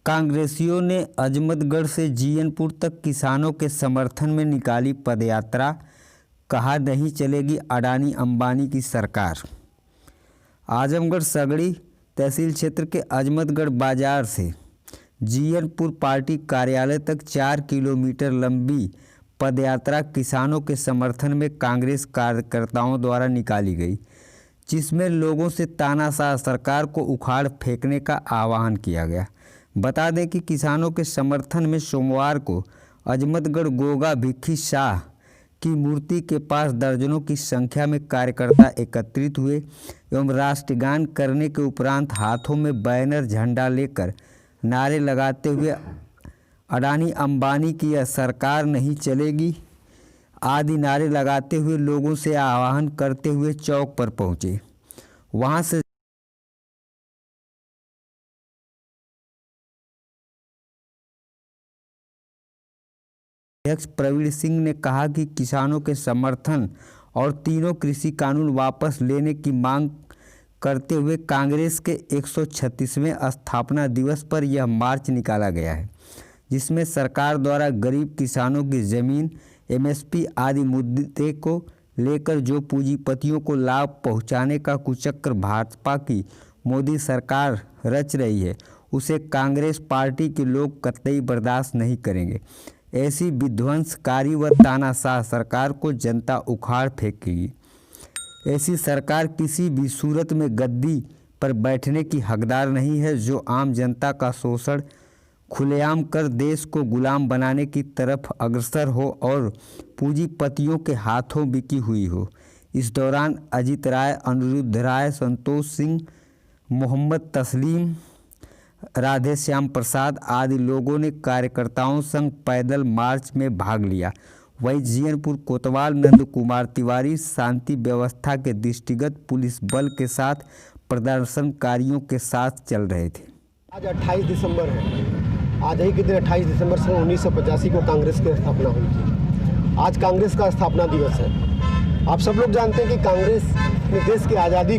कांग्रेसियों ने अजमतगढ़ से जीयनपुर तक किसानों के समर्थन में निकाली पदयात्रा। कहा नहीं चलेगी अडानी अंबानी की सरकार। आजमगढ़ सगड़ी तहसील क्षेत्र के अजमतगढ़ बाजार से जीयनपुर पार्टी कार्यालय तक 4 किलोमीटर लंबी पदयात्रा किसानों के समर्थन में कांग्रेस कार्यकर्ताओं द्वारा निकाली गई, जिसमें लोगों से तानाशाह सरकार को उखाड़ फेंकने का आह्वान किया गया। बता दें कि किसानों के समर्थन में सोमवार को अजमतगढ़ गोगा भिक्खी शाह की मूर्ति के पास दर्जनों की संख्या में कार्यकर्ता एकत्रित हुए एवं राष्ट्रगान करने के उपरांत हाथों में बैनर झंडा लेकर नारे लगाते हुए अडानी अंबानी की यह सरकार नहीं चलेगी आदि नारे लगाते हुए लोगों से आह्वान करते हुए चौक पर पहुंचे। वहां से अध्यक्ष प्रवीण सिंह ने कहा कि किसानों के समर्थन और तीनों कृषि कानून वापस लेने की मांग करते हुए कांग्रेस के 136वें स्थापना दिवस पर यह मार्च निकाला गया है, जिसमें सरकार द्वारा गरीब किसानों की ज़मीन, एमएसपी आदि मुद्दे को लेकर जो पूंजीपतियों को लाभ पहुंचाने का कुचक्र भाजपा की मोदी सरकार रच रही है, उसे कांग्रेस पार्टी के लोग कतई बर्दाश्त नहीं करेंगे। ऐसी विध्वंसकारी व तानाशाह सरकार को जनता उखाड़ फेंकेगी। ऐसी सरकार किसी भी सूरत में गद्दी पर बैठने की हकदार नहीं है, जो आम जनता का शोषण खुलेआम कर देश को गुलाम बनाने की तरफ अग्रसर हो और पूंजीपतियों के हाथों बिकी हुई हो। इस दौरान अजित राय, अनिरुद्ध राय, संतोष सिंह, मोहम्मद तस्लीम, राधे श्याम प्रसाद आदि लोगों ने कार्यकर्ताओं संग पैदल मार्च में भाग लिया। वहीं जीयनपुर कोतवाल नंद कुमार तिवारी शांति व्यवस्था के दृष्टिगत पुलिस बल के साथ प्रदर्शनकारियों के साथ चल रहे थे। आज 28 दिसंबर है। आज ही के दिन 28 दिसंबर से 1985 को कांग्रेस की स्थापना हुई थी। आज कांग्रेस का स्थापना दिवस है। आप सब लोग जानते हैं कि कांग्रेस ने देश की आज़ादी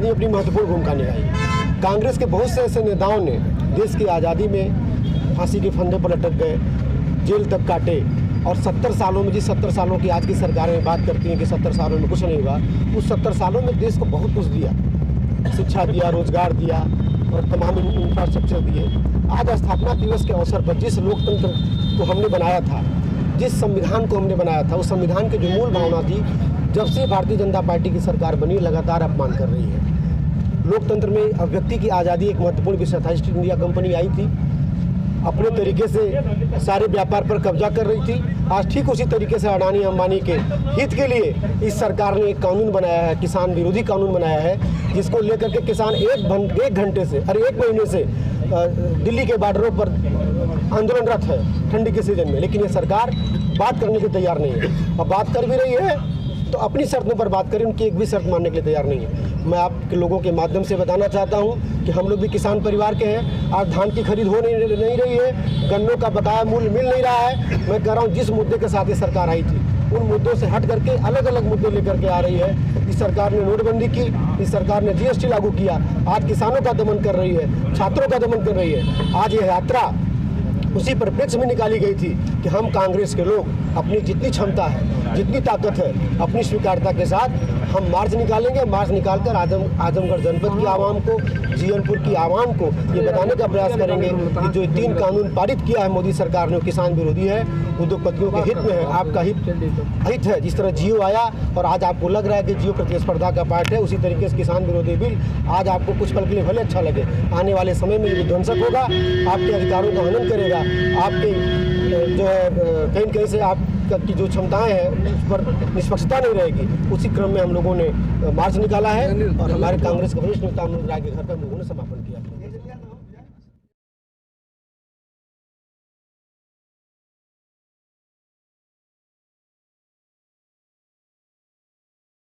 में अपनी महत्वपूर्ण भूमिका निभाई। कांग्रेस के बहुत से ऐसे नेताओं ने देश की आज़ादी में फांसी के फंदे पर लटक गए, जेल तक काटे और 70 सालों में, जिस 70 सालों की आज की सरकारें बात करती हैं कि 70 सालों में कुछ नहीं हुआ, उस 70 सालों में देश को बहुत कुछ दिया, शिक्षा दिया, रोजगार दिया और तमाम इंफ्रास्ट्रक्चर दिए। आज स्थापना दिवस के अवसर पर जिस लोकतंत्र को हमने बनाया था, जिस संविधान को हमने बनाया था, उस संविधान की जो मूल भावना थी, जब से भारतीय जनता पार्टी की सरकार बनी लगातार अपमान कर रही है। लोकतंत्र में अभिव्यक्ति की आज़ादी एक महत्वपूर्ण विषय था। ईस्ट इंडिया कंपनी आई थी, अपने तरीके से सारे व्यापार पर कब्जा कर रही थी। आज ठीक उसी तरीके से अडानी अंबानी के हित के लिए इस सरकार ने एक कानून बनाया है, किसान विरोधी कानून बनाया है, जिसको लेकर के किसान एक घंटे से एक महीने से दिल्ली के बॉर्डरों पर आंदोलनरत है ठंडी के सीजन में। लेकिन ये सरकार बात करने को तैयार नहीं है, और बात कर भी रही है तो अपनी शर्तों पर बात करें, उनकी एक भी शर्त मानने के लिए तैयार नहीं है। मैं आपके लोगों के माध्यम से बताना चाहता हूं कि हम लोग भी किसान परिवार के हैं। आज धान की खरीद हो नहीं रही है, गन्नों का बकाया मूल्य मिल नहीं रहा है। मैं कह रहा हूं जिस मुद्दे के साथ ये सरकार आई थी, उन मुद्दों से हट करके अलग अलग मुद्दे लेकर के आ रही है। इस सरकार ने नोटबंदी की, इस सरकार ने जीएसटी लागू किया, आज किसानों का दमन कर रही है, छात्रों का दमन कर रही है। आज ये यात्रा उसी परिप्रेक्ष्य में निकाली गई थी कि हम कांग्रेस के लोग अपनी जितनी क्षमता है, जितनी ताकत है, अपनी स्वीकार्यता के साथ हम मार्च निकालेंगे। मार्च निकालकर आजमगढ़ जनपद की आवाम को, जीयनपुर की आवाम को ये बताने का प्रयास करेंगे कि जो 3 कानून पारित किया है मोदी सरकार ने, किसान विरोधी है, उद्योगपतियों के हित में है, आपका हित है। जिस तरह जियो आया और आज आपको लग रहा है कि जियो प्रतिस्पर्धा का पार्ट है, उसी तरीके से किसान विरोधी बिल आज आपको कुछ पल के लिए भले अच्छा लगे, आने वाले समय में ये विध्वंसक होगा, आपके अधिकारों का हनन करेगा, आपके जो है कहीं से आपकी जो क्षमताएं हैं उस पर निष्पक्षता नहीं रहेगी। उसी क्रम में हम लोगों ने मार्च निकाला है और हमारे कांग्रेस के वरिष्ठ नेता अनिरुद्ध राय के घर पर हम लोगों ने समापन किया।